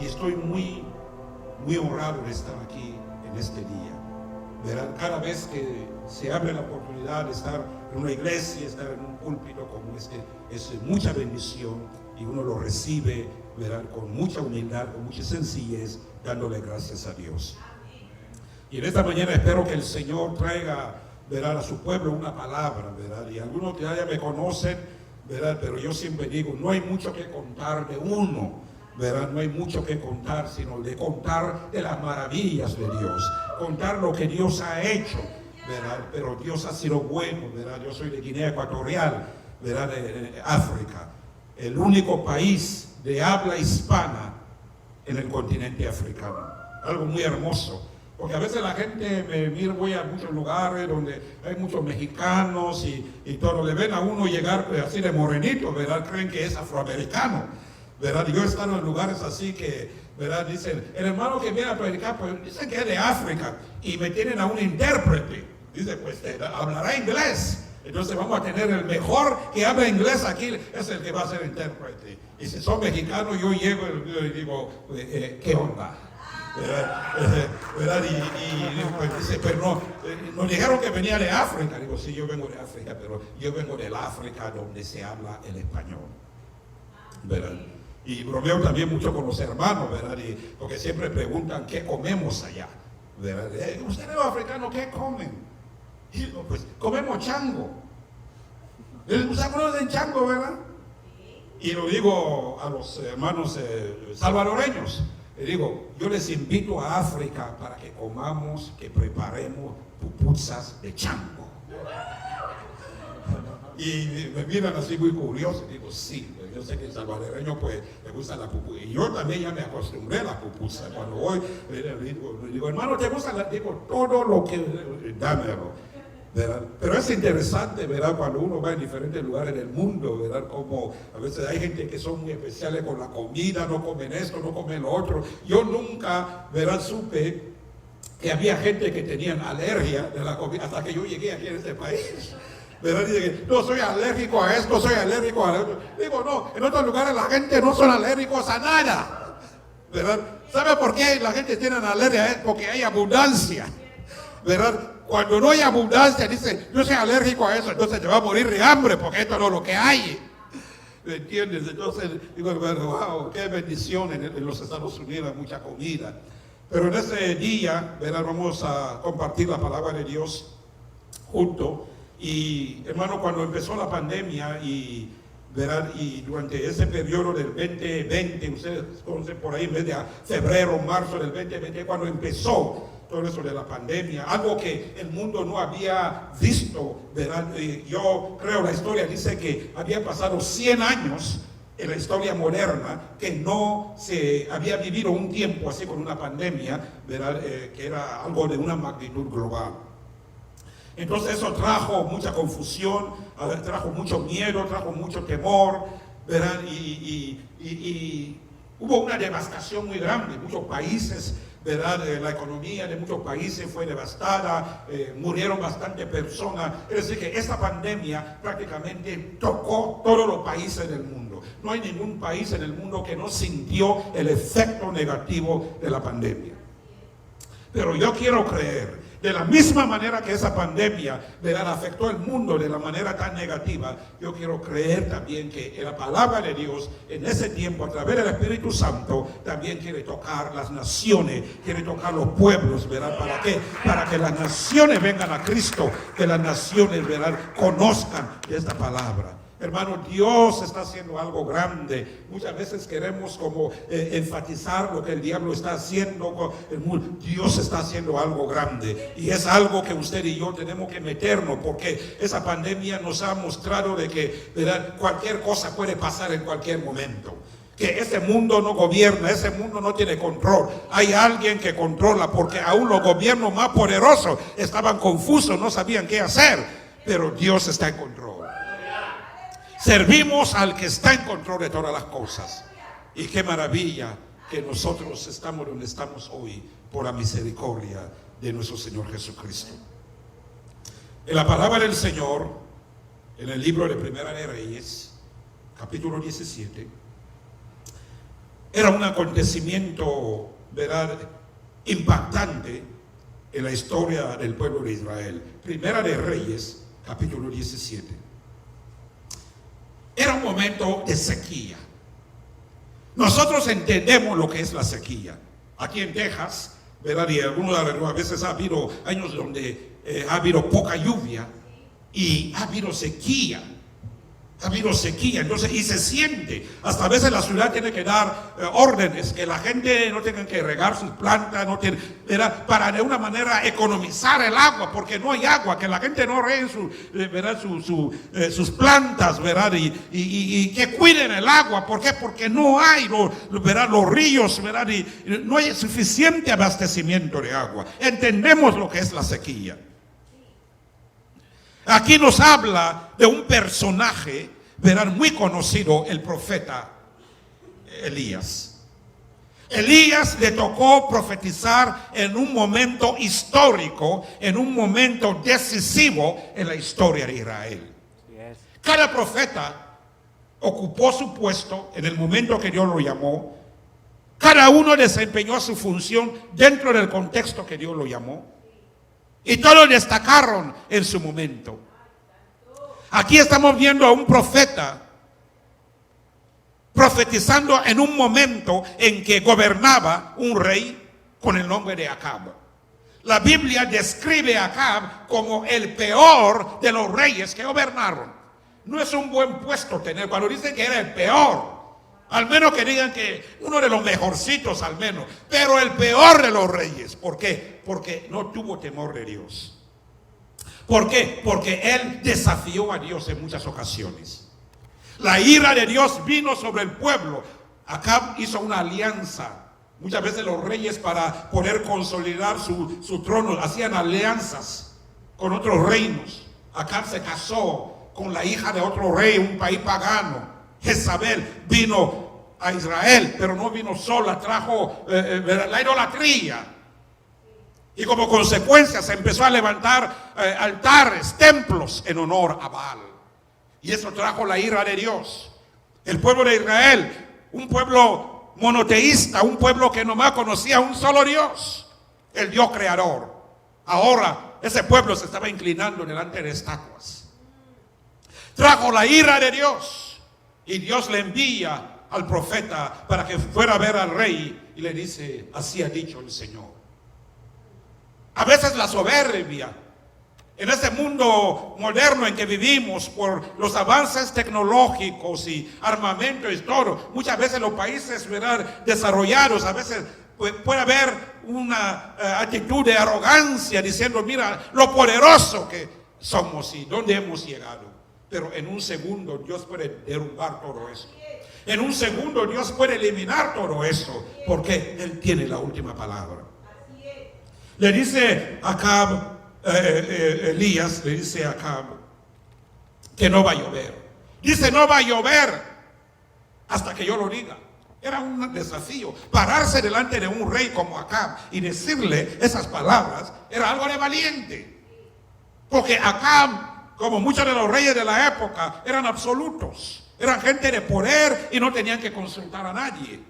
y estoy muy honrado de estar aquí en este día. Verán, cada vez que se abre la oportunidad de estar en una iglesia, estar en un púlpito como este, es mucha bendición y uno lo recibe, verán, con mucha humildad, con mucha sencillez, dándole gracias a Dios. Y en esta mañana espero que el Señor traiga, verán, a su pueblo una palabra, verán, y algunos que ya me conocen, verán, pero yo siempre digo, no hay mucho que contar de uno, verán, no hay mucho que contar, sino de contar de las maravillas de Dios, contar lo que Dios ha hecho, verán, pero Dios ha sido bueno, verán. Yo soy de Guinea Ecuatorial, verán, de África, el único país de habla hispana en el continente africano, algo muy hermoso. Porque a veces la gente me mira, voy a muchos lugares donde hay muchos mexicanos y todo, le ven a uno llegar así de morenito, ¿verdad? Creen que es afroamericano, ¿verdad? Y yo he estado en lugares así que, ¿verdad? Dicen, el hermano que viene a predicar, pues dicen que es de África y me tienen a un intérprete. Dice, pues hablará inglés. Entonces vamos a tener el mejor que habla inglés aquí, es el que va a ser intérprete. Y si son mexicanos, yo llego y digo, ¿qué onda? ¿Verdad? Y pues dice, pero no, nos dijeron que venía de África. Digo, sí, yo vengo de África, pero yo vengo del África donde se habla el español, ¿verdad? Y bromeo también mucho con los hermanos, ¿verdad? Porque siempre preguntan qué comemos allá, ¿verdad? ¿Ustedes los africanos qué comen? Y digo, pues comemos chango. ¿Ustedes conocen chango, verdad? Y lo digo a los hermanos salvadoreños. Le digo, yo les invito a África para que comamos, que preparemos pupusas de chango. Y me miran así muy curiosos. Digo, sí, yo sé que el salvadoreño pues le gusta la pupusa. Y yo también ya me acostumbré a la pupusa. Cuando voy, le digo, hermano, ¿te gusta? Digo, todo lo que, dámelo. ¿Verdad? Pero es interesante, ¿verdad? Cuando uno va en diferentes lugares del mundo, ¿verdad? Como a veces hay gente que son muy especiales con la comida, no comen esto, no comen lo otro. Yo nunca, ¿verdad? Supe que había gente que tenían alergia de la comida hasta que yo llegué aquí en este país. ¿Verdad? Dice, no, soy alérgico a esto, soy alérgico a esto. Digo, no, en otros lugares la gente no son alérgicos a nada. ¿Verdad? ¿Sabe por qué la gente tiene alergia? Es porque hay abundancia. ¿Verdad? Cuando no hay abundancia, dice, yo soy alérgico a eso, entonces te va a morir de hambre, porque esto no es lo que hay. ¿Me entiendes? Entonces, digo, wow, qué bendición en los Estados Unidos, mucha comida. Pero en ese día, ¿verdad? Vamos a compartir la palabra de Dios juntos. Y, hermano, cuando empezó la pandemia ¿verdad? Y durante ese periodo del 2020, ustedes conocen por ahí, en vez de febrero, marzo del 2020, cuando empezó todo eso de la pandemia, algo que el mundo no había visto, ¿verdad? Yo creo la historia dice que había pasado 100 años en la historia moderna que no se había vivido un tiempo así con una pandemia, ¿verdad? Que era algo de una magnitud global. Entonces eso trajo mucha confusión, trajo mucho miedo, trajo mucho temor, ¿verdad? Y hubo una devastación muy grande, muchos países, ¿verdad? La economía de muchos países fue devastada, murieron bastantes personas. Es decir, que esta pandemia prácticamente tocó todos los países del mundo. No hay ningún país en el mundo que no sintió el efecto negativo de la pandemia. Pero yo quiero creer, de la misma manera que esa pandemia, ¿verdad?, afectó al mundo de la manera tan negativa, yo quiero creer también que la palabra de Dios en ese tiempo, a través del Espíritu Santo, también quiere tocar las naciones, quiere tocar los pueblos, ¿verdad? ¿Para qué? Para que las naciones vengan a Cristo, que las naciones, ¿verdad?, conozcan de esta palabra. Hermano, Dios está haciendo algo grande. Muchas veces queremos como enfatizar lo que el diablo está haciendo. Dios está haciendo algo grande. Y es algo que usted y yo tenemos que meternos, porque esa pandemia nos ha mostrado de que, ¿verdad?, cualquier cosa puede pasar en cualquier momento. Que ese mundo no gobierna, ese mundo no tiene control. Hay alguien que controla, porque aún los gobiernos más poderosos estaban confusos, no sabían qué hacer. Pero Dios está en control. Servimos al que está en control de todas las cosas. Y qué maravilla que nosotros estamos donde estamos hoy por la misericordia de nuestro Señor Jesucristo. En la palabra del Señor, en el libro de Primera de Reyes, capítulo 17, Era un acontecimiento, ¿verdad?, impactante en la historia del pueblo de Israel. Primera de Reyes, capítulo 17. Era un momento de sequía. Nosotros entendemos lo que es la sequía. Aquí en Texas, ¿verdad?, y a veces ha habido años donde ha habido poca lluvia y ha habido sequía. Entonces, y se siente, hasta a veces la ciudad tiene que dar órdenes, que la gente no tenga que regar sus plantas, ¿verdad?, para de una manera economizar el agua, porque no hay agua, que la gente no regue sus plantas, ¿verdad?, y que cuiden el agua. ¿Por qué? Porque no hay, ¿verdad?, los ríos, ¿verdad?, y no hay suficiente abastecimiento de agua. Entendemos lo que es la sequía. Aquí nos habla de un personaje, verán, muy conocido, el profeta Elías. Elías le tocó profetizar en un momento histórico, en un momento decisivo en la historia de Israel. Cada profeta ocupó su puesto en el momento que Dios lo llamó. Cada uno desempeñó su función dentro del contexto que Dios lo llamó. Y todos destacaron en su momento. Aquí estamos viendo a un profeta profetizando en un momento en que gobernaba un rey con el nombre de Acab. La Biblia describe a Acab como el peor de los reyes que gobernaron. No es un buen puesto tener. Cuando dicen que era el peor, al menos que digan que uno de los mejorcitos al menos, pero el peor de los reyes. ¿Por qué? Porque no tuvo temor de Dios. ¿Por qué? Porque él desafió a Dios en muchas ocasiones. La ira de Dios vino sobre el pueblo. Acab hizo una alianza. Muchas veces los reyes, para poder consolidar su trono, hacían alianzas con otros reinos. Acab se casó con la hija de otro rey, un país pagano. Jezabel vino a Israel, pero no vino sola, trajo la idolatría. Y como consecuencia se empezó a levantar altares, templos en honor a Baal. Y eso trajo la ira de Dios. El pueblo de Israel, un pueblo monoteísta, un pueblo que nomás conocía a un solo Dios, el Dios creador. Ahora ese pueblo se estaba inclinando delante de estatuas. Trajo la ira de Dios. Y Dios le envía al profeta para que fuera a ver al rey y le dice: así ha dicho el Señor. A veces la soberbia, en este mundo moderno en que vivimos, por los avances tecnológicos y armamento y todo, muchas veces los países, ¿verdad?, desarrollados, a veces puede haber una actitud de arrogancia diciendo: mira lo poderoso que somos y dónde hemos llegado. Pero en un segundo Dios puede derrumbar todo eso. En un segundo Dios puede eliminar todo eso, porque Él tiene la última palabra. Le dice a Acab, Elías le dice a Acab que no va a llover. Dice: no va a llover hasta que yo lo diga. Era un desafío. Pararse delante de un rey como Acab y decirle esas palabras era algo de valiente. Porque Acab, como muchos de los reyes de la época, eran absolutos. Eran gente de poder y no tenían que consultar a nadie.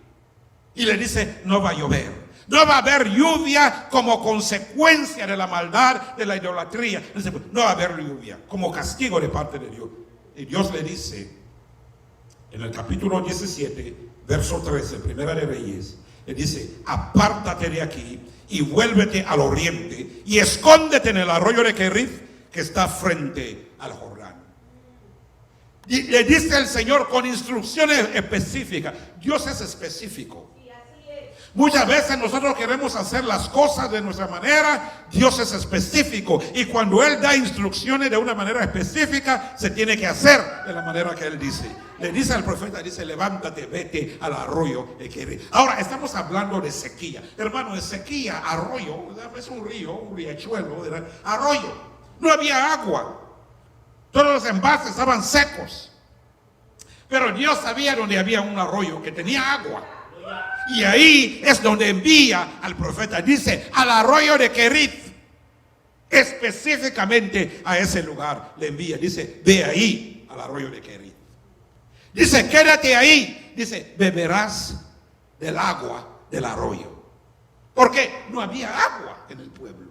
Y le dice: no va a llover. No va a haber lluvia como consecuencia de la maldad, de la idolatría. Dice: no va a haber lluvia como castigo de parte de Dios. Y Dios le dice en el capítulo 17, verso 13, Primera de Reyes, le dice: apártate de aquí y vuélvete al oriente y escóndete en el arroyo de Kerith, que está frente al Jordán. Y le dice el Señor con instrucciones específicas. Dios es específico. Muchas veces nosotros queremos hacer las cosas de nuestra manera. Dios es específico, y cuando Él da instrucciones de una manera específica, se tiene que hacer de la manera que Él dice. Le dice al profeta, dice: levántate, vete al arroyo de Kerith. Ahora estamos hablando de sequía, hermano. De sequía, arroyo es un río, un riachuelo, ¿verdad? Arroyo, no había agua, todos los embalses estaban secos, pero Dios sabía donde había un arroyo que tenía agua. Y ahí es donde envía al profeta. Dice: al arroyo de Kerith, específicamente a ese lugar le envía. Dice: ve ahí al arroyo de Kerith. Dice: quédate ahí. Dice: beberás del agua del arroyo. Porque no había agua en el pueblo.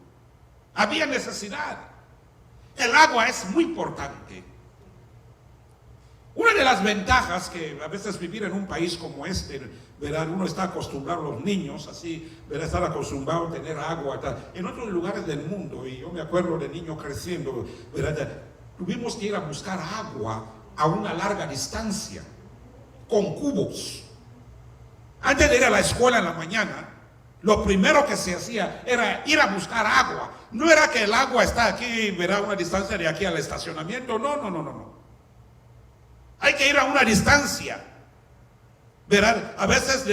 Había necesidad. El agua es muy importante. Una de las ventajas que a veces vivir en un país como este, ¿verdad? Uno está acostumbrado, los niños, así, ¿verdad? Estar acostumbrado a tener agua. Tal. En otros lugares del mundo, y yo me acuerdo de niño creciendo, ¿verdad? Tuvimos que ir a buscar agua a una larga distancia, con cubos. Antes de ir a la escuela en la mañana, lo primero que se hacía era ir a buscar agua. No era que el agua está aquí, ¿verdad? Una distancia de aquí al estacionamiento. No. Hay que ir a una distancia, ¿verdad? A veces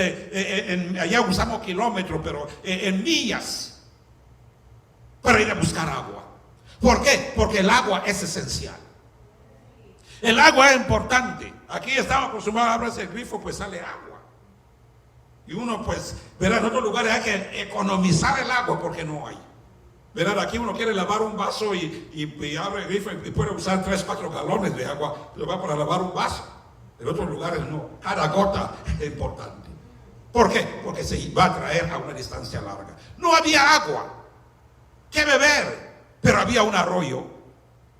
allá usamos kilómetros, pero en millas, para ir a buscar agua. ¿Por qué? Porque el agua es esencial. El agua es importante. Aquí estamos acostumbrados a abrirse el grifo, pues sale agua. Y uno, pues, ¿verdad? En otros lugares hay que economizar el agua porque no hay. ¿Verdad? Aquí uno quiere lavar un vaso y abre el grifo y puede usar 3-4 galones de agua. Lo va para lavar un vaso. En otros lugares no. Cada gota es importante. ¿Por qué? Porque se va a traer a una distancia larga. No había agua que beber, pero había un arroyo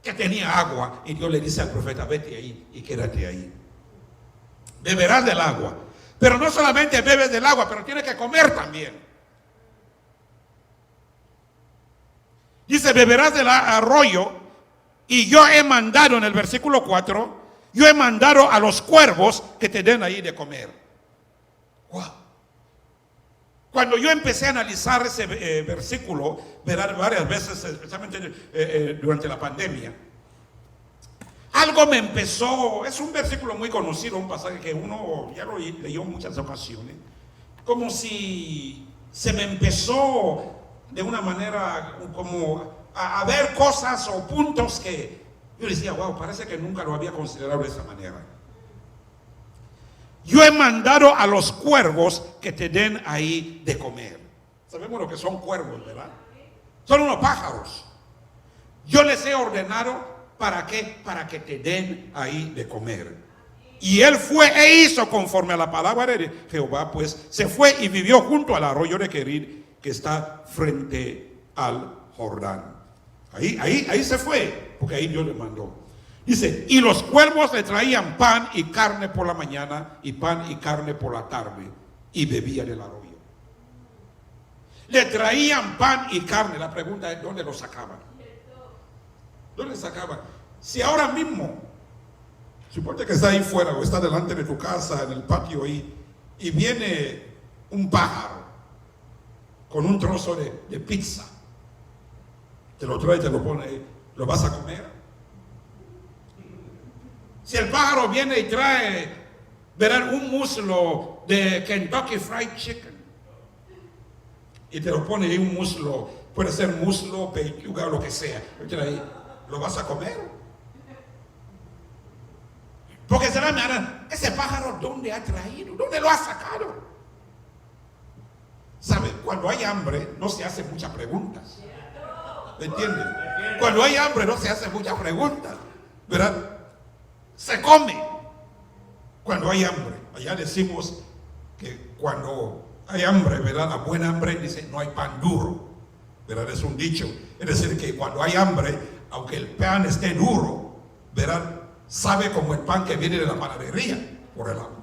que tenía agua. Y Dios le dice al profeta, vete ahí y quédate ahí. Beberás del agua. Pero no solamente bebes del agua, pero tienes que comer también. Dice, beberás del arroyo, y yo he mandado, en el versículo 4, yo he mandado a los cuervos que te den ahí de comer. Wow. Cuando yo empecé a analizar ese versículo, ¿verdad? Varias veces, especialmente durante la pandemia, algo me empezó, es un versículo muy conocido, un pasaje que uno ya lo leyó en muchas ocasiones, como si se me empezó de una manera como a ver cosas o puntos que yo decía, wow, parece que nunca lo había considerado de esa manera. Yo he mandado a los cuervos que te den ahí de comer. Sabemos lo que son cuervos, ¿verdad? Son unos pájaros. Yo les he ordenado, ¿para qué? Para que te den ahí de comer. Y él fue e hizo conforme a la palabra de Jehová, pues se fue y vivió junto al arroyo de Querid, que está frente al Jordán. Ahí se fue, porque ahí Dios le mandó. Dice, y los cuervos le traían pan y carne por la mañana, y pan y carne por la tarde, y bebía del arroyo. Le traían pan y carne. La pregunta es, ¿dónde lo sacaban? ¿Dónde sacaban? Si ahora mismo, suponte que está ahí fuera, o está delante de tu casa, en el patio ahí, y viene un pájaro con un trozo de pizza, te lo trae y te lo pone ahí, ¿lo vas a comer? Si el pájaro viene y trae, verán, un muslo de Kentucky Fried Chicken y te lo pone ahí, un muslo, puede ser muslo, pechuga o lo que sea, ¿lo vas a comer? Porque se me harán, ese pájaro, ¿dónde ha traído? ¿Dónde lo ha sacado? ¿Sabe? Cuando hay hambre no se hacen muchas preguntas. ¿Me entienden? Cuando hay hambre no se hacen muchas preguntas, ¿verdad? Se come cuando hay hambre. Allá decimos que cuando hay hambre, ¿verdad? La buena hambre dice, no hay pan duro, ¿verdad? Es un dicho. Es decir, que cuando hay hambre, aunque el pan esté duro, ¿verdad? Sabe como el pan que viene de la panadería por el hambre.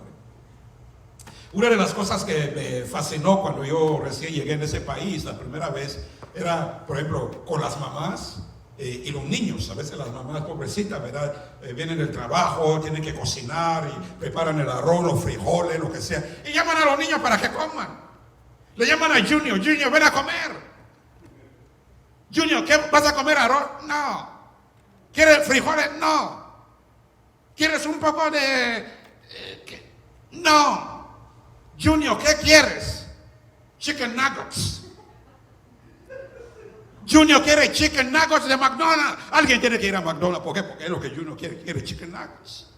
Una de las cosas que me fascinó cuando yo recién llegué en ese país la primera vez era, por ejemplo, con las mamás y los niños. A veces las mamás pobrecitas, ¿verdad? Vienen del trabajo, tienen que cocinar y preparan el arroz, los frijoles, lo que sea. Y llaman a los niños para que coman. Le llaman a Junior, Junior, ven a comer. Junior, ¿qué vas a comer? ¿Arroz? No. ¿Quieres frijoles? No. ¿Quieres un poco de...? No. Junior, ¿qué quieres? Chicken nuggets. Junior quiere chicken nuggets de McDonald's. Alguien tiene que ir a McDonald's. ¿Por qué? Porque es lo que Junior quiere chicken nuggets.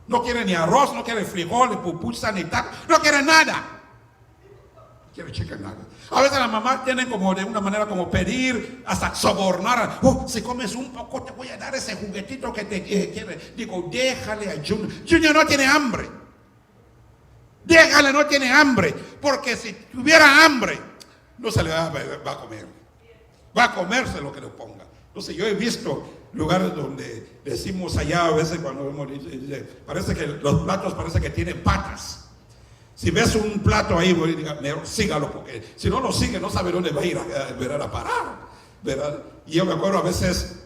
No quiere ni arroz, no quiere frijoles, pupusa, ni taco. No quiere nada. Quiere chicken nuggets. A veces las mamás tienen como de una manera como pedir, hasta sobornar. Oh, si comes un poco te voy a dar ese juguetito que te quiere. Digo, déjale a Junior. Junior no tiene hambre. Déjale, no tiene hambre. Porque si tuviera hambre, no se le va a comer. Va a comerse lo que le ponga. Entonces yo he visto lugares donde decimos allá a veces cuando vemos, parece que los platos parece que tienen patas. Si ves un plato ahí, sígalo, porque si no lo sigue no sabe dónde va a ir a parar, ¿verdad? Y yo me acuerdo a veces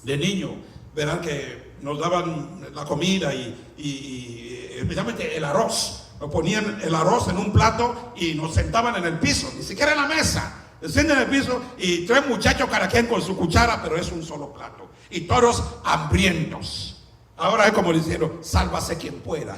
de niño, ¿verdad? Que nos daban la comida y especialmente el arroz. Nos ponían el arroz en un plato y nos sentaban en el piso, ni siquiera en la mesa. Se sientan en el piso y 3 muchachos cada quien con su cuchara, pero es un solo plato. Y todos hambrientos. Ahora es como diciendo, sálvase quien pueda,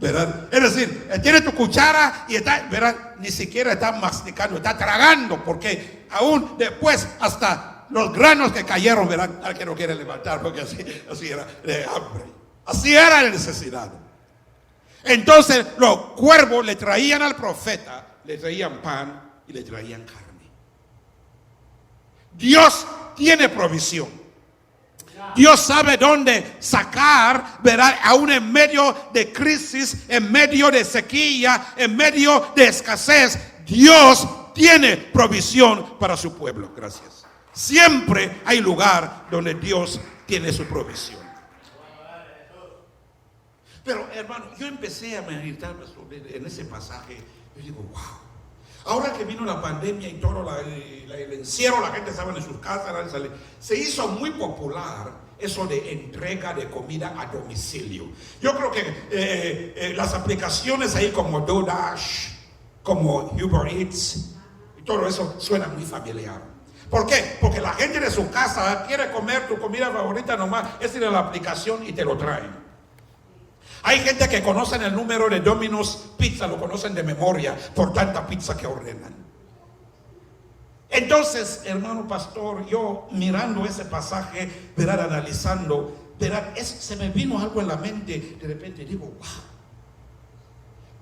¿verdad? Es decir, tiene tu cuchara y está, ¿verdad? Ni siquiera está masticando, está tragando, porque aún después hasta los granos que cayeron, ¿verdad? Al que no quiere levantar, porque así era de hambre. Así era la necesidad. Entonces los cuervos le traían al profeta, le traían pan y le traían carne. Dios tiene provisión. Dios sabe dónde sacar, ¿verdad? Aún en medio de crisis, en medio de sequía, en medio de escasez, Dios tiene provisión para su pueblo. Gracias. Siempre hay lugar donde Dios tiene su provisión. Pero hermano, yo empecé a meditarme en ese pasaje. Yo digo, wow. Ahora que vino la pandemia y todo el encierro, la gente estaba en sus casas, se hizo muy popular eso de entrega de comida a domicilio. Yo creo que las aplicaciones ahí como DoorDash, como Uber Eats, y todo eso suena muy familiar. ¿Por qué? Porque la gente de su casa quiere comer tu comida favorita nomás, es ir a la aplicación y te lo traen. Hay gente que conocen el número de Domino's Pizza, lo conocen de memoria por tanta pizza que ordenan. Entonces, hermano pastor, yo mirando ese pasaje, ¿verdad? Analizando, ¿verdad? Se me vino algo en la mente. De repente digo, wow.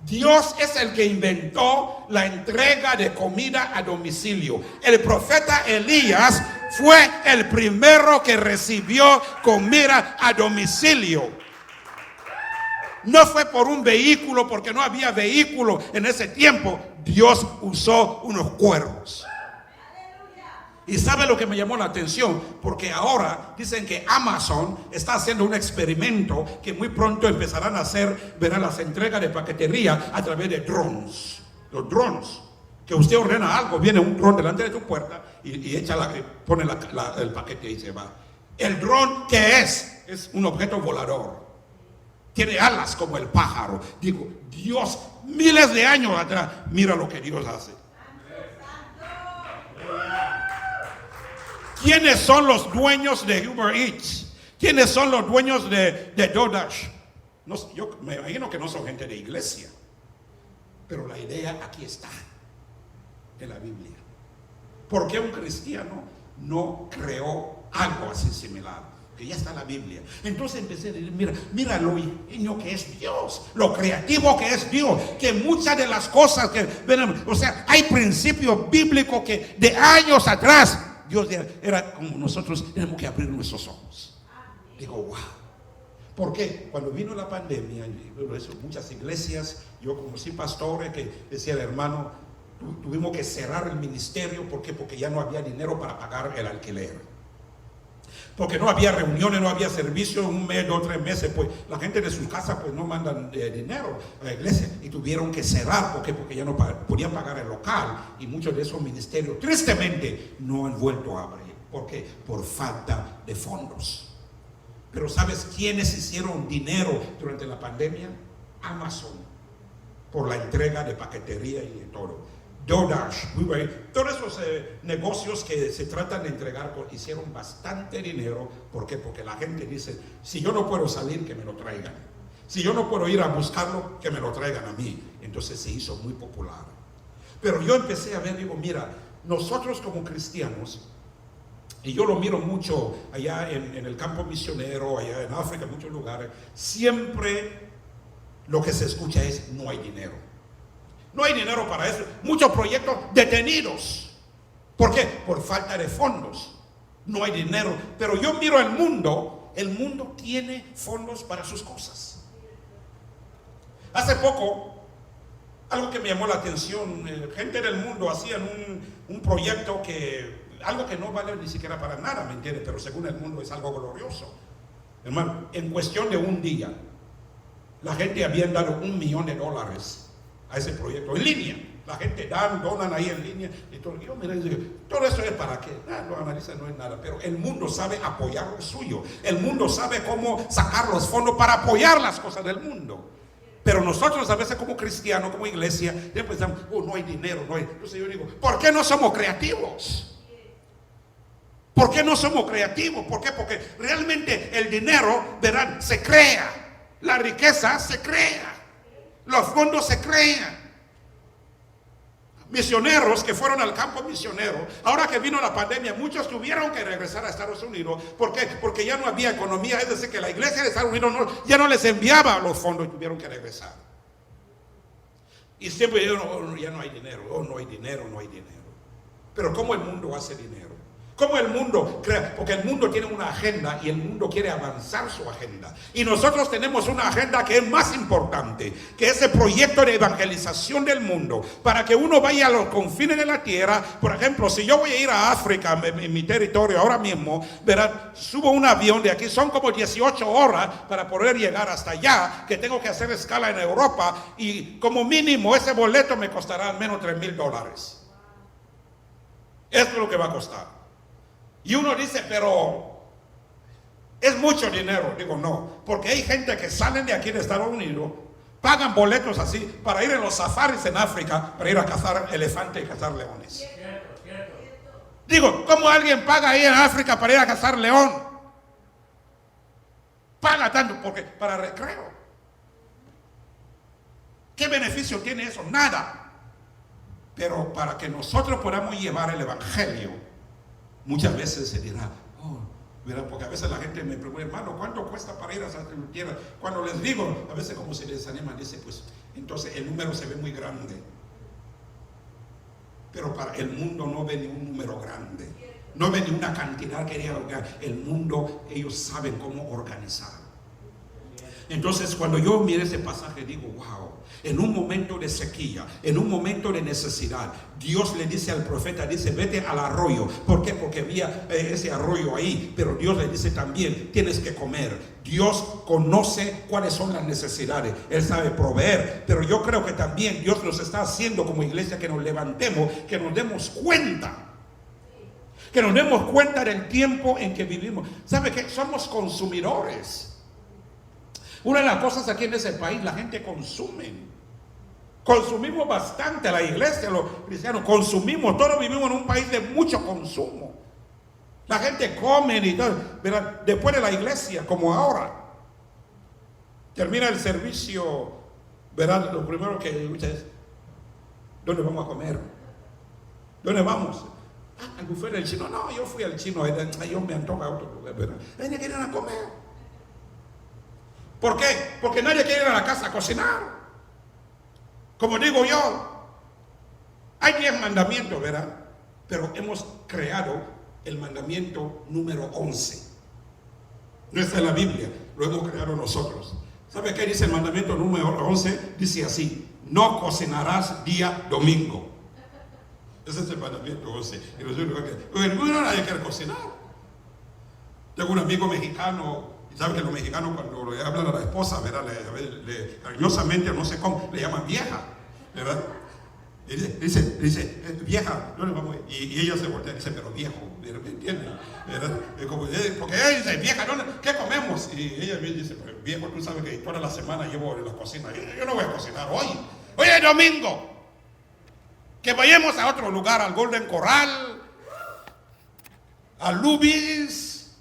Dios es el que inventó la entrega de comida a domicilio. El profeta Elías fue el primero que recibió comida a domicilio. No fue por un vehículo, porque no había vehículo en ese tiempo. Dios usó unos cuervos. Y ¿sabe lo que me llamó la atención? Porque ahora dicen que Amazon está haciendo un experimento que muy pronto empezarán a hacer, verán, las entregas de paquetería a través de drones. Los drones, que usted ordena algo, viene un dron delante de tu puerta y pone el paquete y se va. El dron, ¿qué es? Es un objeto volador. Tiene alas como el pájaro. Digo, Dios, miles de años atrás, mira lo que Dios hace. ¿Quiénes son los dueños de Uber Eats? ¿Quiénes son los dueños de DoorDash? No, yo me imagino que no son gente de iglesia. Pero la idea aquí está, en la Biblia. ¿Por qué un cristiano no creó algo así similar? Que ya está en la Biblia. Entonces empecé a decir, mira lo ingenio que es Dios, lo creativo que es Dios, que muchas de las cosas que ven, o sea, hay principios bíblicos que de años atrás Dios era como nosotros tenemos que abrir nuestros ojos. Digo, wow. ¿Por qué? Cuando vino la pandemia, muchas iglesias, yo conocí pastores que decía el hermano, tuvimos que cerrar el ministerio. ¿Por qué? Porque ya no había dinero para pagar el alquiler. Porque no había reuniones, no había servicio, 1 mes, 2, 3 meses, pues la gente de sus casas pues no mandan dinero a la iglesia y tuvieron que cerrar. ¿Por qué? Porque ya no podían pagar el local y muchos de esos ministerios tristemente no han vuelto a abrir. ¿Por qué? Por falta de fondos. Pero ¿sabes quiénes hicieron dinero durante la pandemia? Amazon, por la entrega de paquetería y de todo. DoorDash, todos esos negocios que se tratan de entregar hicieron bastante dinero. ¿Por qué? Porque la gente dice, si yo no puedo salir, que me lo traigan. Si yo no puedo ir a buscarlo, que me lo traigan a mí. Entonces se hizo muy popular. Pero yo empecé a ver, digo, mira, nosotros como cristianos, y yo lo miro mucho allá en el campo misionero, allá en África, en muchos lugares, siempre lo que se escucha es, no hay dinero. No hay dinero para eso. Muchos proyectos detenidos. ¿Por qué? Por falta de fondos. No hay dinero. Pero yo miro el mundo tiene fondos para sus cosas. Hace poco Algo que me llamó la atención, gente del mundo hacían un proyecto algo que no vale ni siquiera para nada, ¿me entiendes? Pero según el mundo es algo glorioso. Hermano, en cuestión de un día, la gente había dado $1 millón a ese proyecto en línea. La gente donan ahí en línea. Y todo, yo mira, todo eso es para qué. Lo analizan, no es nada. Pero el mundo sabe apoyar lo suyo. El mundo sabe cómo sacar los fondos para apoyar las cosas del mundo. Pero nosotros a veces como cristianos, como iglesia, pensamos, no hay dinero, no hay. Entonces yo digo, ¿por qué no somos creativos? ¿Por qué no somos creativos? ¿Por qué? Porque realmente el dinero, verán, se crea. La riqueza se crea. Los fondos se crean. Misioneros que fueron al campo misionero, ahora que vino la pandemia, muchos tuvieron que regresar a Estados Unidos. ¿Por qué? Porque ya no había economía, es decir, que la iglesia de Estados Unidos ya no les enviaba los fondos y tuvieron que regresar. Y siempre ya no hay dinero, no hay dinero, no hay dinero. Pero ¿cómo el mundo hace dinero? ¿Cómo el mundo crea? Porque el mundo tiene una agenda y el mundo quiere avanzar su agenda. Y nosotros tenemos una agenda que es más importante, que ese proyecto de evangelización del mundo, para que uno vaya a los confines de la tierra. Por ejemplo, si yo voy a ir a África, en mi territorio, ahora mismo, verán, subo un avión de aquí, son como 18 horas para poder llegar hasta allá, que tengo que hacer escala en Europa, y como mínimo ese boleto me costará al menos $3,000. Esto es lo que va a costar. Y uno dice, pero es mucho dinero. Digo, no, porque hay gente que salen de aquí de Estados Unidos, pagan boletos así para ir en los safaris en África, para ir a cazar elefantes y cazar leones. Digo, ¿cómo alguien paga ahí en África para ir a cazar león? Paga tanto, porque para recreo. ¿Qué beneficio tiene eso? Nada. Pero para que nosotros podamos llevar el evangelio, muchas veces se dirá, porque a veces la gente me pregunta, hermano, ¿cuánto cuesta para ir a esa tierra? Cuando les digo, a veces como se les anima, dice, pues entonces el número se ve muy grande. Pero para el mundo no ve ni un número grande, no ve ni una cantidad que diga, el mundo, ellos saben cómo organizar. Entonces cuando yo miro ese pasaje digo, wow, en un momento de sequía, en un momento de necesidad, Dios le dice al profeta, dice, vete al arroyo. ¿Por qué? Porque había ese arroyo ahí, pero Dios le dice también, tienes que comer. Dios conoce cuáles son las necesidades, Él sabe proveer, pero yo creo que también Dios nos está haciendo como iglesia que nos levantemos, que nos demos cuenta. Que nos demos cuenta del tiempo en que vivimos. ¿Sabe qué? Somos consumidores. Una de las cosas aquí en ese país, la gente consumimos bastante, la iglesia, los cristianos, consumimos, todos vivimos en un país de mucho consumo. La gente come y todo, pero después de la iglesia, como ahora, termina el servicio, verán, lo primero que escucha es, ¿dónde vamos a comer? ¿Dónde vamos? Al buffet del chino. No, yo fui al chino, yo me antoja a otro lugar, ¿verdad? Nadie quiere ir a comer. ¿Por qué? Porque nadie quiere ir a la casa a cocinar. Como digo yo, hay 10 mandamientos, ¿verdad? Pero hemos creado el mandamiento número 11. No está en la Biblia, lo hemos creado nosotros. ¿Sabe qué dice el mandamiento número 11? Dice así, no cocinarás día domingo. Ese es el mandamiento 11. Y no nadie quiere cocinar. Tengo un amigo mexicano. ¿Sabe que los mexicanos cuando le hablan a la esposa, ¿verdad? Cariñosamente, no sé cómo, le llaman vieja, ¿verdad? Y dice, vieja, ¿dónde vamos? Y ella se voltea y dice, pero viejo, ¿me entiendes? Porque ella dice, vieja, ¿qué comemos? Y ella me dice, pero viejo, tú sabes que toda la semana llevo en la cocina. Yo no voy a cocinar hoy es domingo. Que vayamos a otro lugar, al Golden Corral, a Lubis,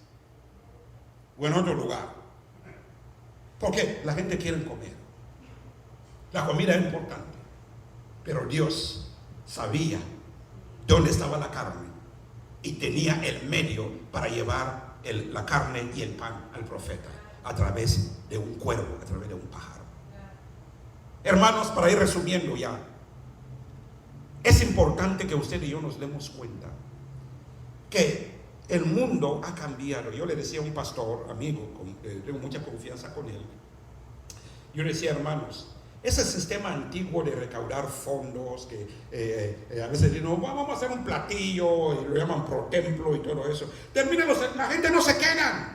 o en otro lugar. Porque la gente quiere comer. La comida es importante. Pero Dios sabía dónde estaba la carne y tenía el medio para llevar la carne y el pan al profeta a través de un cuervo, a través de un pájaro. Hermanos, para ir resumiendo ya, es importante que usted y yo nos demos cuenta que el mundo ha cambiado. Yo le decía a un pastor, amigo, tengo mucha confianza con él. Yo le decía, hermanos, ese sistema antiguo de recaudar fondos, que a veces dicen, no, vamos a hacer un platillo, y lo llaman pro templo y todo eso. La gente no se queda.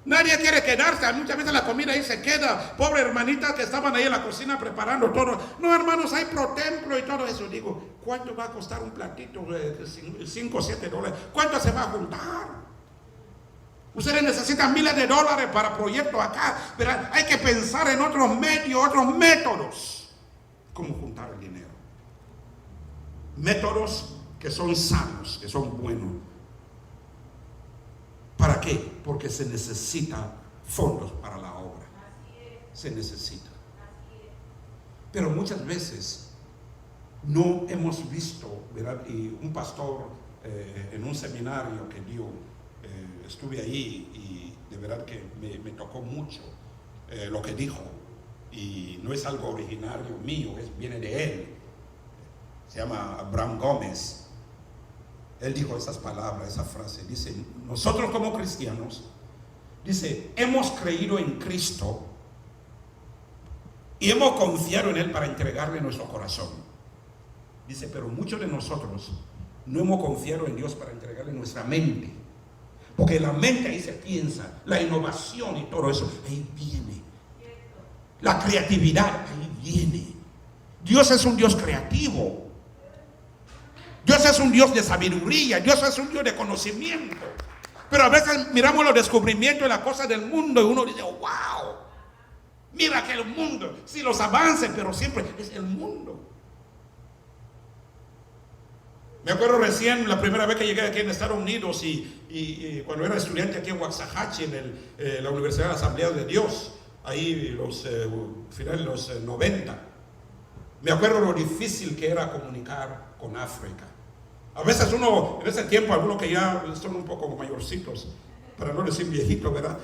Nadie quiere quedarse. Muchas veces la comida ahí se queda. Pobre hermanita que estaban ahí en la cocina preparando todo. No, hermanos, hay pro templo y todo eso. Digo, ¿cuánto va a costar un platito? 5 o 7 dólares. ¿Cuánto se va a juntar? Ustedes necesitan miles de dólares para proyectos acá, pero hay que pensar en otros medios, otros métodos. ¿Cómo juntar el dinero? Métodos que son sanos, que son buenos. ¿Para qué? Porque se necesita fondos para la obra. Se necesita. Pero muchas veces no hemos visto, ¿verdad? Y un pastor en un seminario que dio, estuve ahí y de verdad que me tocó mucho lo que dijo. Y no es algo originario mío, viene de él. Se llama Abraham Gómez. Él dijo esas palabras, esa frase. Dice, nosotros como cristianos, dice, hemos creído en Cristo y hemos confiado en Él para entregarle nuestro corazón. Dice, pero muchos de nosotros no hemos confiado en Dios para entregarle nuestra mente. Porque la mente ahí se piensa, la innovación y todo eso, ahí viene. La creatividad, ahí viene. Dios es un Dios creativo. Dios es un Dios de sabiduría, Dios es un Dios de conocimiento. Pero a veces miramos los descubrimientos y las cosas del mundo y uno dice, wow, mira que el mundo, sí, los avances, pero siempre es el mundo. Me acuerdo recién la primera vez que llegué aquí en Estados Unidos y cuando era estudiante aquí en Waxahachie, en la Universidad de la Asamblea de Dios, ahí finales de los 90. Me acuerdo lo difícil que era comunicar con África. A veces uno, en ese tiempo, algunos que ya son un poco mayorcitos, para no decir viejitos, ¿verdad?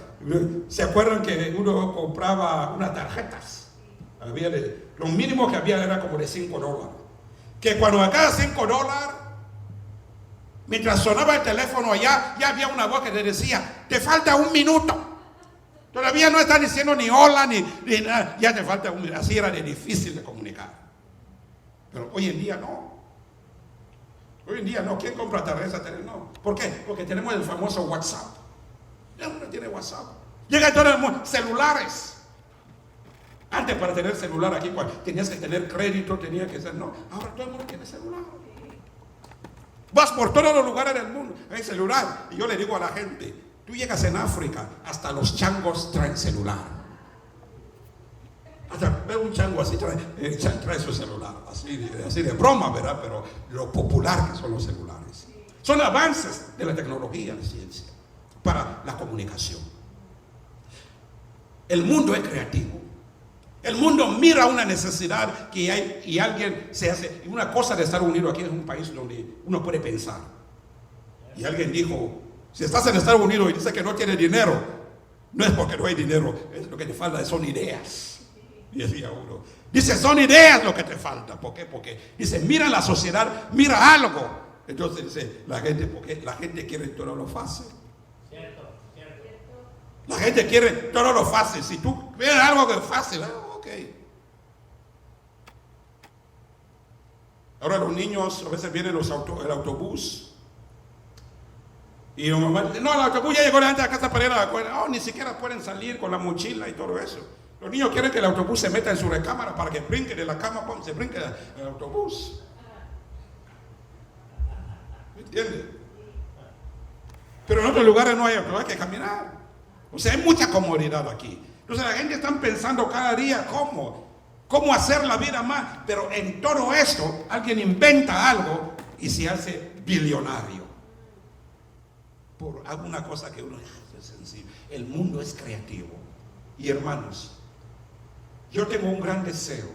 Se acuerdan que uno compraba unas tarjetas. Lo mínimo que había era como de $5. Que cuando a cada $5, mientras sonaba el teléfono allá, ya había una voz que le decía, te falta 1 minuto. Todavía no está diciendo ni hola, ni nada, ya te falta 1 minuto. Así era de difícil de comunicar. Pero hoy en día no. Hoy en día no. ¿Quién compra tarjetas? No. ¿Por qué? Porque tenemos el famoso WhatsApp. Ya uno tiene WhatsApp. Llega todo el mundo. Celulares. Antes para tener celular aquí tenías que tener crédito, tenía que ser. No. Ahora todo el mundo tiene celular. Vas por todos los lugares del mundo. Hay celular. Y yo le digo a la gente, tú llegas en África, hasta los changos traen celular. Hasta ve un chango así, trae su celular, así de broma, ¿verdad? Pero lo popular que son los celulares. Son avances de la tecnología, de ciencia, para la comunicación. El mundo es creativo. El mundo mira una necesidad que hay y alguien se hace. Una cosa de Estados Unidos, aquí es un país donde uno puede pensar. Y alguien dijo, si estás en Estados Unidos y dices que no tienes dinero, no es porque no hay dinero, es lo que te falta, son ideas. Y decía uno, dice, son ideas lo que te falta. ¿Por qué? Porque dice, mira la sociedad, mira algo. Entonces dice, la gente, porque la gente quiere todo lo fácil. Cierto. La gente quiere todo lo fácil. Si tú ves algo que es fácil, ok. Ahora los niños, a veces vienen el autobús. Y mi mamá dice, no, el autobús ya llegó delante de la casa para ir a la escuela. Ni siquiera pueden salir con la mochila y todo eso. Los niños quieren que el autobús se meta en su recámara para que brinque de la cama, se brinque el autobús. ¿Me entiendes? Pero en otros lugares no hay que caminar. O sea, hay mucha comodidad aquí. Entonces la gente está pensando cada día cómo hacer la vida más. Pero en todo esto, alguien inventa algo y se hace billonario. Por alguna cosa que uno hace sencillo. El mundo es creativo. Y hermanos, yo tengo un gran deseo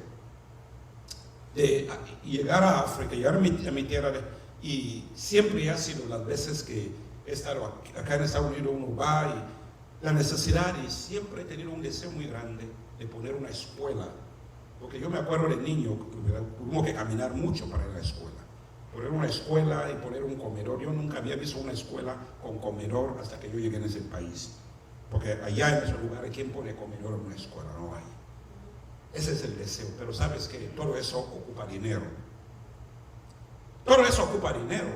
de llegar a África, llegar a mi tierra, y siempre ha sido las veces que he estado acá en Estados Unidos, uno va y la necesidad, y siempre he tenido un deseo muy grande de poner una escuela, porque yo me acuerdo de niño, tuvimos que caminar mucho para ir a la escuela, poner una escuela y poner un comedor. Yo nunca había visto una escuela con comedor hasta que yo llegué en ese país. Porque allá en esos lugares, ¿quién pone comedor en una escuela? No hay. Ese es el deseo. Pero sabes que todo eso ocupa dinero. Todo eso ocupa dinero.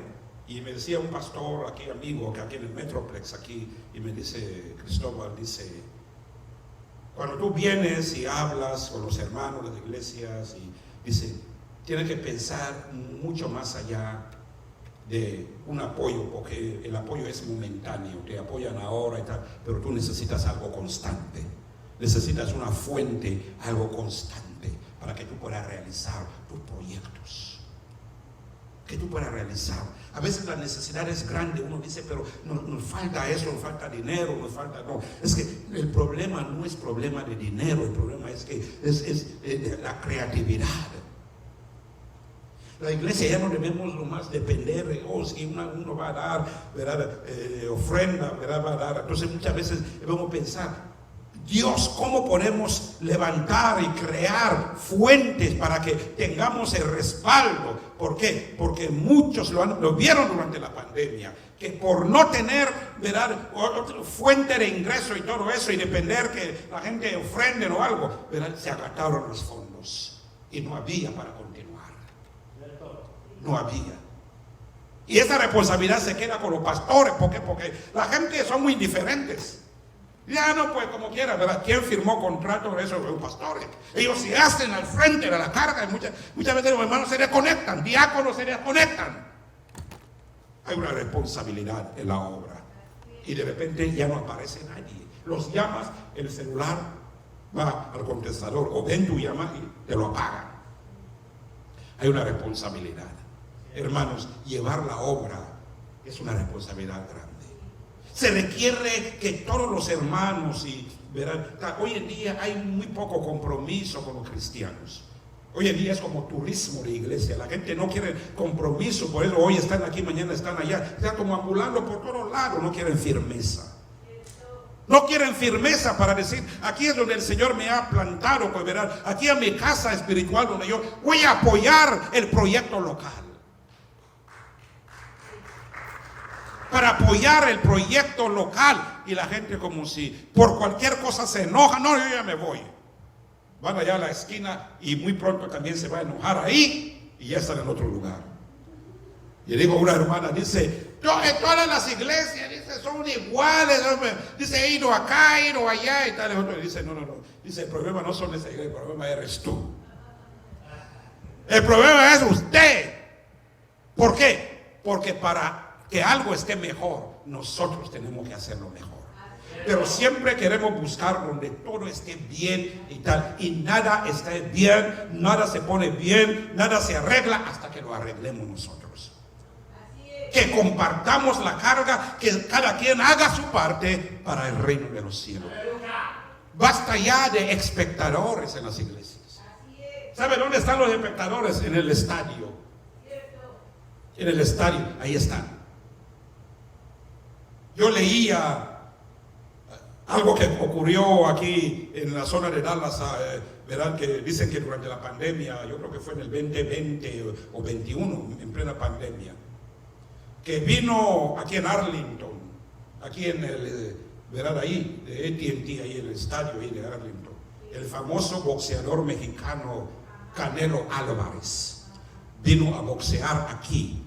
Y me decía un pastor aquí, amigo, que aquí en el Metroplex, aquí, y me dice, Cristóbal, dice, cuando tú vienes y hablas con los hermanos de las iglesias, y dice, tienes que pensar mucho más allá de un apoyo, porque el apoyo es momentáneo, te apoyan ahora y tal, pero tú necesitas algo constante, necesitas una fuente, algo constante, para que tú puedas realizar tus proyectos, que tú puedas realizar. A veces la necesidad es grande, uno dice, pero nos falta eso, nos falta dinero, nos falta, no, es que el problema no es problema de dinero, el problema es que es la creatividad. La iglesia ya no debemos nomás depender de, si uno va a dar, ¿verdad? Ofrenda, ¿verdad? Va a dar. Entonces muchas veces debemos pensar, Dios, ¿cómo podemos levantar y crear fuentes para que tengamos el respaldo? ¿Por qué? Porque muchos lo vieron durante la pandemia, que por no tener, ¿verdad?, fuente de ingreso y todo eso, y depender que la gente ofrende o algo, ¿verdad?, se agotaron los fondos y no había para continuar. No había. Y esa responsabilidad se queda con los pastores. ¿Por qué? Porque la gente son muy indiferentes. Ya no, pues como quiera, ¿verdad? ¿Quién firmó contrato de esos pastores? Ellos se hacen al frente de la carga, y muchas veces los hermanos se desconectan, diáconos se desconectan. Hay una responsabilidad en la obra. Y de repente ya no aparece nadie. Los llamas, el celular va al contestador, o ven tu llamada y te lo apagan. Hay una responsabilidad. Hermanos, llevar la obra es una responsabilidad grande. Se requiere que todos los hermanos, y verán, hoy en día hay muy poco compromiso con los cristianos. Hoy en día es como turismo de iglesia. La gente no quiere compromiso, por eso hoy están aquí, mañana están allá. Están como ambulando por todos lados, no quieren firmeza. No quieren firmeza para decir, aquí es donde el Señor me ha plantado, pues verán, aquí es mi casa espiritual donde yo voy a apoyar el proyecto local. Para apoyar el proyecto local. Y la gente como si por cualquier cosa se enoja. No, yo ya me voy. Van allá a la esquina y muy pronto también se va a enojar ahí y ya están en otro lugar. Y digo, una hermana dice, todas las iglesias, dice, son iguales. Dice, he ido acá, he ido allá y tal. Y otro dice, no. Dice, el problema no son esa iglesia, el problema eres tú. El problema es usted. ¿Por qué? Porque para que algo esté mejor, nosotros tenemos que hacerlo mejor. Pero siempre queremos buscar donde todo esté bien y tal, y nada está bien, nada se pone bien, nada se arregla hasta que lo arreglemos nosotros. Que compartamos la carga, que cada quien haga su parte para el reino de los cielos. Basta ya de espectadores en las iglesias. ¿Sabe dónde están los espectadores? En el estadio. En el estadio, ahí están. Yo leía algo que ocurrió aquí en la zona de Dallas, verán que dicen que durante la pandemia, yo creo que fue en el 2020 o 21, en plena pandemia, que vino aquí en Arlington, aquí en el, verán ahí, de AT&T, ahí en el estadio ahí de Arlington, el famoso boxeador mexicano Canelo Álvarez, vino a boxear aquí.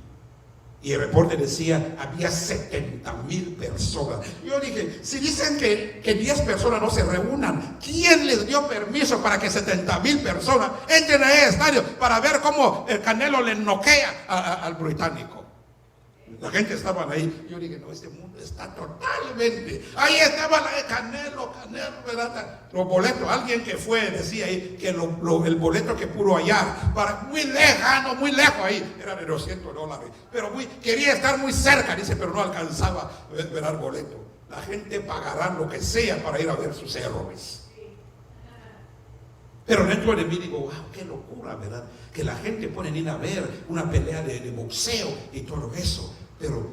Y el reporte decía, había 70,000 personas. Yo dije, si dicen que 10 personas no se reúnan, ¿quién les dio permiso para que 70,000 personas entren a ese estadio para ver cómo el Canelo le noquea al británico? La gente estaba ahí. Yo dije, no, este mundo está totalmente. Ahí estaba la Canelo, ¿verdad? Los boletos, alguien que fue decía ahí que el boleto que pudo hallar, muy lejano, muy lejos ahí, era de $200. Pero quería estar muy cerca, dice, pero no alcanzaba ver el boleto. La gente pagará lo que sea para ir a ver sus héroes. Pero dentro de mí digo, wow, qué locura, ¿verdad? Que la gente puede ir a ver una pelea de boxeo y todo eso. Pero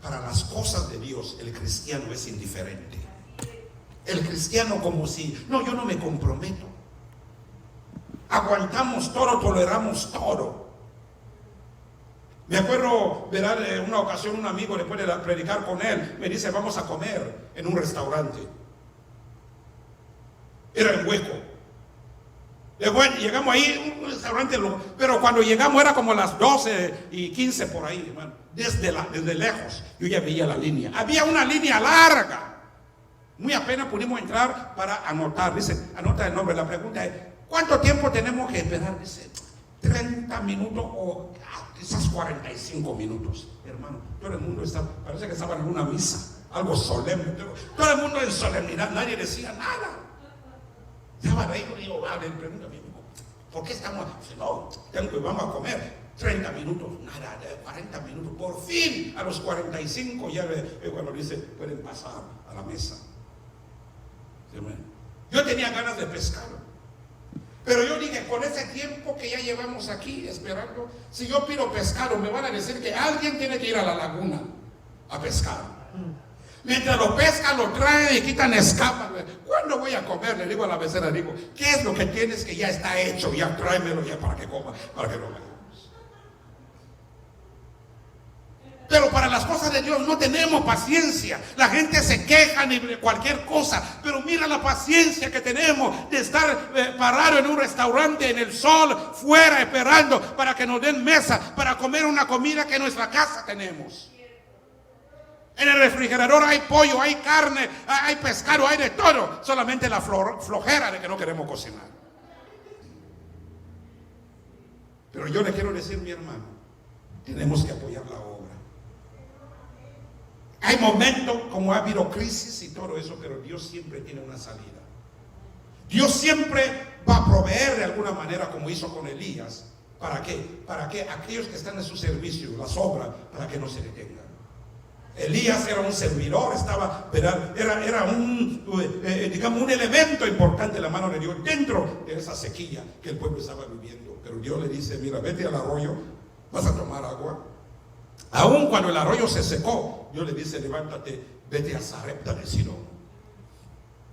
para las cosas de Dios, el cristiano es indiferente. El cristiano como si, no, yo no me comprometo. Aguantamos todo, toleramos todo. Me acuerdo, ¿verdad? Una ocasión un amigo, después de predicar con él, me dice, vamos a comer en un restaurante. Era en Hueco. Después llegamos ahí, un restaurante, pero cuando llegamos era como las 12:15 por ahí, hermano. Desde lejos yo ya veía la línea. Había una línea larga. Muy apenas pudimos entrar para anotar. Dice, anota el nombre. La pregunta es, ¿cuánto tiempo tenemos que esperar? Dice, 30 minutos o quizás 45 minutos. Hermano, todo el mundo parece que estaba en una misa, algo solemne. Todo el mundo en solemnidad, nadie decía nada. Estaba ahí, digo, le pregunto a mí, ¿por qué estamos? Dice, no, vamos a comer. 30 minutos, nada, 40 minutos. Por fin, a los 45 ya cuando dice, pueden pasar a la mesa. Yo tenía ganas de pescar, pero yo dije, con ese tiempo que ya llevamos aquí esperando, si yo pido pescado, me van a decir que alguien tiene que ir a la laguna a pescar. Mientras lo pescan, lo traen y quitan, escapan. ¿Cuándo voy a comer? Le digo a la mesera, digo, ¿qué es lo que tienes que ya está hecho? Ya tráemelo ya para que coma, para que lo vayamos. Pero para las cosas de Dios no tenemos paciencia. La gente se queja de cualquier cosa, pero mira la paciencia que tenemos de estar parado en un restaurante en el sol, fuera esperando para que nos den mesa para comer una comida que en nuestra casa tenemos. En el refrigerador hay pollo, hay carne, hay pescado, hay de todo. Solamente la flojera de que no queremos cocinar. Pero yo le quiero decir, mi hermano, tenemos que apoyar la obra. Hay momentos como ha habido crisis y todo eso, pero Dios siempre tiene una salida. Dios siempre va a proveer de alguna manera, como hizo con Elías. ¿Para qué? Para que aquellos que están en su servicio, las obras, para que no se detengan. Elías era un servidor, era un elemento importante en la mano de Dios dentro de esa sequía que el pueblo estaba viviendo. Pero Dios le dice, mira, vete al arroyo, vas a tomar agua. Aún cuando el arroyo se secó, Dios le dice, levántate, vete a Sarepta de Sidón.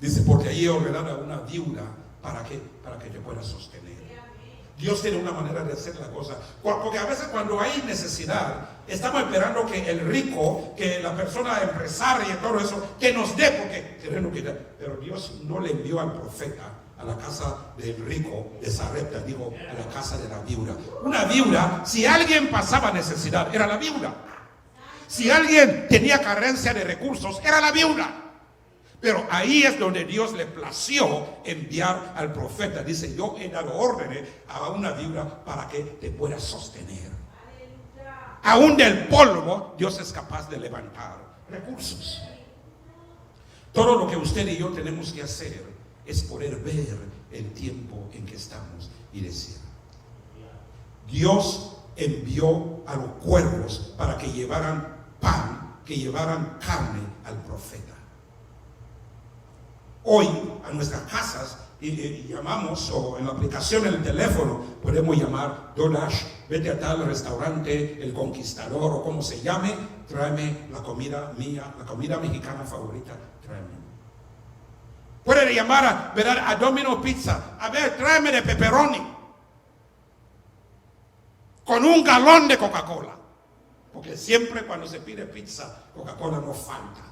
Dice, porque allí ordenará una viuda para que te pueda sostener. Dios tiene una manera de hacer la cosa. Porque a veces cuando hay necesidad, estamos esperando que el rico, que la persona empresaria y todo eso, que nos dé, porque queremos quitar. Pero Dios no le envió al profeta a la casa del rico de Sarepta, digo, a la casa de la viuda. Una viuda, si alguien pasaba necesidad, era la viuda. Si alguien tenía carencia de recursos, era la viuda. Pero ahí es donde Dios le plació enviar al profeta. Dice, yo he dado órdenes a una viuda para que te pueda sostener. Aún del polvo, Dios es capaz de levantar recursos. Todo lo que usted y yo tenemos que hacer es poder ver el tiempo en que estamos y decir, Dios envió a los cuervos para que llevaran pan, que llevaran carne al profeta. Hoy a nuestras casas y llamamos, o en la aplicación en el teléfono podemos llamar DoorDash, vete a tal restaurante, El Conquistador o como se llame, tráeme la comida mía, la comida mexicana favorita, tráeme. Puede llamar a Domino Pizza, a ver, tráeme de pepperoni con un galón de Coca-Cola, porque siempre cuando se pide pizza, Coca-Cola no falta.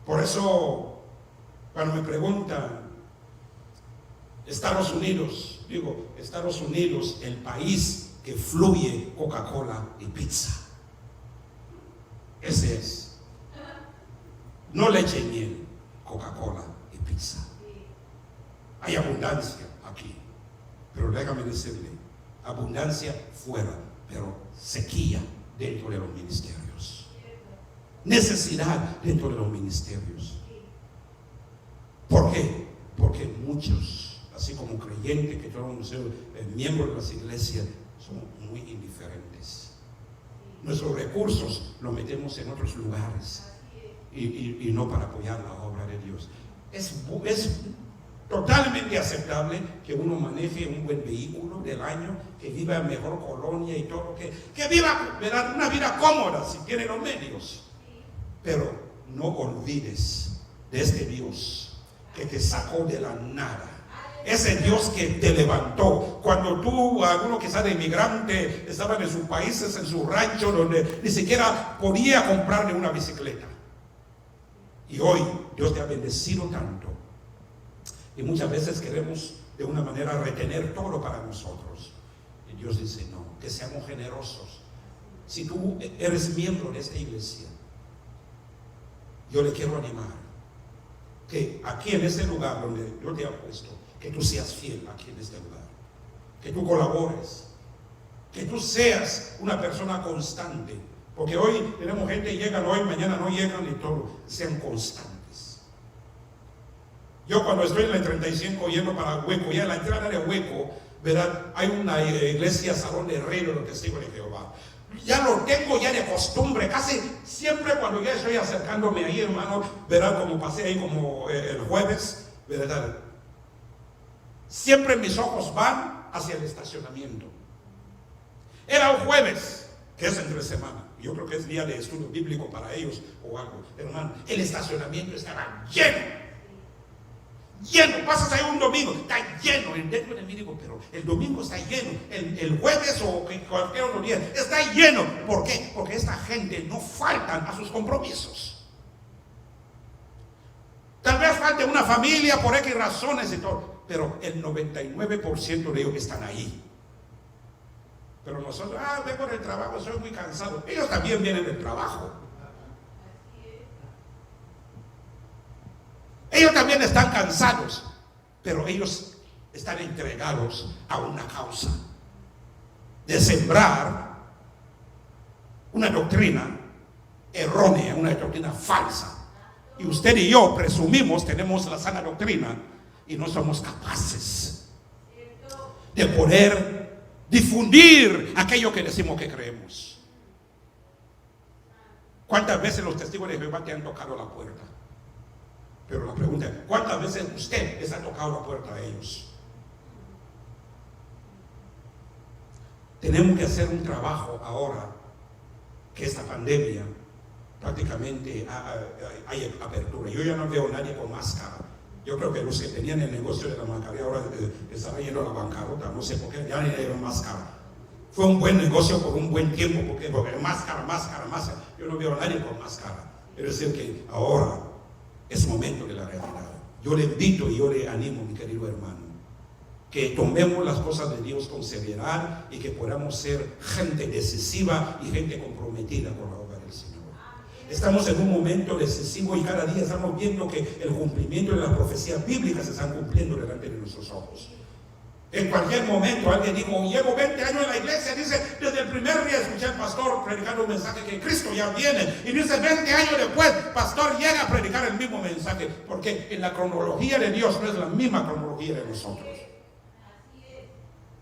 Por eso, cuando me preguntan, Estados Unidos, digo, Estados Unidos, el país que fluye Coca-Cola y pizza. Ese es. No leche y miel, Coca-Cola y pizza. Hay abundancia aquí, pero déjame decirle, abundancia fuera, pero sequía dentro de los ministerios. Necesidad dentro de los ministerios. ¿Por qué? Porque muchos, así como creyentes, que todos nosotros, miembros de las iglesias, somos muy indiferentes. Nuestros recursos los metemos en otros lugares y no para apoyar la obra de Dios. Es totalmente aceptable que uno maneje un buen vehículo del año, que viva en mejor colonia y todo, que viva una vida cómoda si tiene los medios. Pero no olvides de este Dios que te sacó de la nada. Ese Dios que te levantó. Cuando tú, alguno quizás de inmigrante, estaban en sus países, en su rancho, donde ni siquiera podía comprarle una bicicleta. Y hoy Dios te ha bendecido tanto Y muchas veces queremos de una manera retener todo para nosotros. Y Dios dice, no, que seamos generosos. Si tú eres miembro de esta iglesia, yo le quiero animar que aquí en este lugar donde yo te he puesto, que tú seas fiel aquí en este lugar, que tú colabores, que tú seas una persona constante, porque hoy tenemos gente que llegan hoy, mañana no llegan y todo. Sean constantes. Yo cuando estoy en la 35 yendo para Hueco, ya en la entrada de Hueco, ¿verdad? Hay una iglesia, salón de rey de los testigos de Jehová. Ya lo tengo ya de costumbre, casi siempre cuando ya estoy acercándome ahí, hermano, ¿verdad? Como pasé ahí como el jueves, ¿verdad? Siempre mis ojos van hacia el estacionamiento. Era un jueves, que es entre semana. Yo creo que es día de estudio bíblico para ellos o algo. Hermano, el estacionamiento estaba lleno. Lleno, pasas ahí un domingo, está lleno. Dentro de mí digo, pero el domingo está lleno, el jueves o cualquier otro día está lleno. ¿Por qué? Porque esta gente no faltan a sus compromisos. Tal vez falte una familia por X razones y todo, pero el 99% de ellos están ahí. Pero nosotros, vengo del trabajo, soy muy cansado. Ellos también vienen del trabajo. Ellos también están cansados, pero ellos están entregados a una causa de sembrar una doctrina errónea, una doctrina falsa. Y usted y yo presumimos tenemos la sana doctrina y no somos capaces de poder difundir aquello que decimos que creemos. ¿Cuántas veces los testigos de Jehová te han tocado la puerta? Pero la pregunta es, ¿cuántas veces usted les ha tocado la puerta a ellos? Tenemos que hacer un trabajo ahora que esta pandemia prácticamente hay apertura. Yo ya no veo a nadie con máscara. Yo creo que los que tenían el negocio de la mascarilla ahora están yendo a la bancarrota. No sé por qué, ya ni llevan máscara. Fue un buen negocio por un buen tiempo, porque máscara. Yo no veo a nadie con máscara. Es decir, que ahora es momento de la realidad. Yo le invito y yo le animo, mi querido hermano, que tomemos las cosas de Dios con seriedad y que podamos ser gente decisiva y gente comprometida con la obra del Señor. Estamos en un momento decisivo y cada día estamos viendo que el cumplimiento de las profecías bíblicas se están cumpliendo delante de nuestros ojos. En cualquier momento alguien dijo, llevo 20 años en la iglesia, dice, desde el primer día escuché al pastor predicando un mensaje que Cristo ya viene, y dice 20 años después, pastor llega a predicar el mismo mensaje, porque en la cronología de Dios no es la misma cronología de nosotros.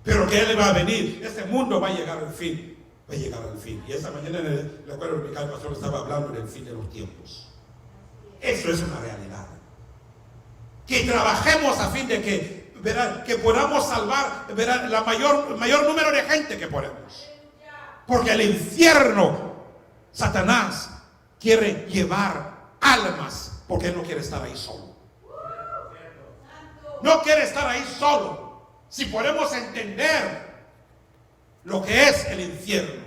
Pero que Él va a venir, este mundo va a llegar al fin, y esta mañana en la escuela dominical el pastor estaba hablando del fin de los tiempos. Eso es una realidad. Que trabajemos a fin de que que podamos salvar la mayor número de gente que podemos. Porque el infierno, Satanás quiere llevar almas, porque él no quiere estar ahí solo. No quiere estar ahí solo. Si podemos entender lo que es el infierno,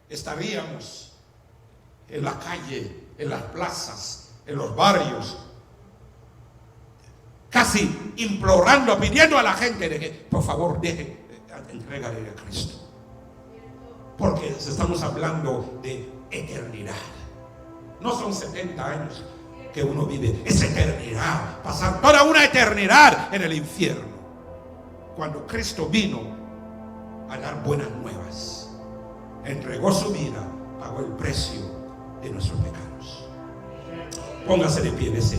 estaríamos en la calle, en las plazas, en los barrios, casi implorando, pidiendo a la gente de que por favor deje, entrégale a Cristo, porque estamos hablando de eternidad. No son 70 años que uno vive, es eternidad, pasar toda una eternidad en el infierno, cuando Cristo vino a dar buenas nuevas, entregó su vida, pagó el precio de nuestros pecados. Póngase de pie en este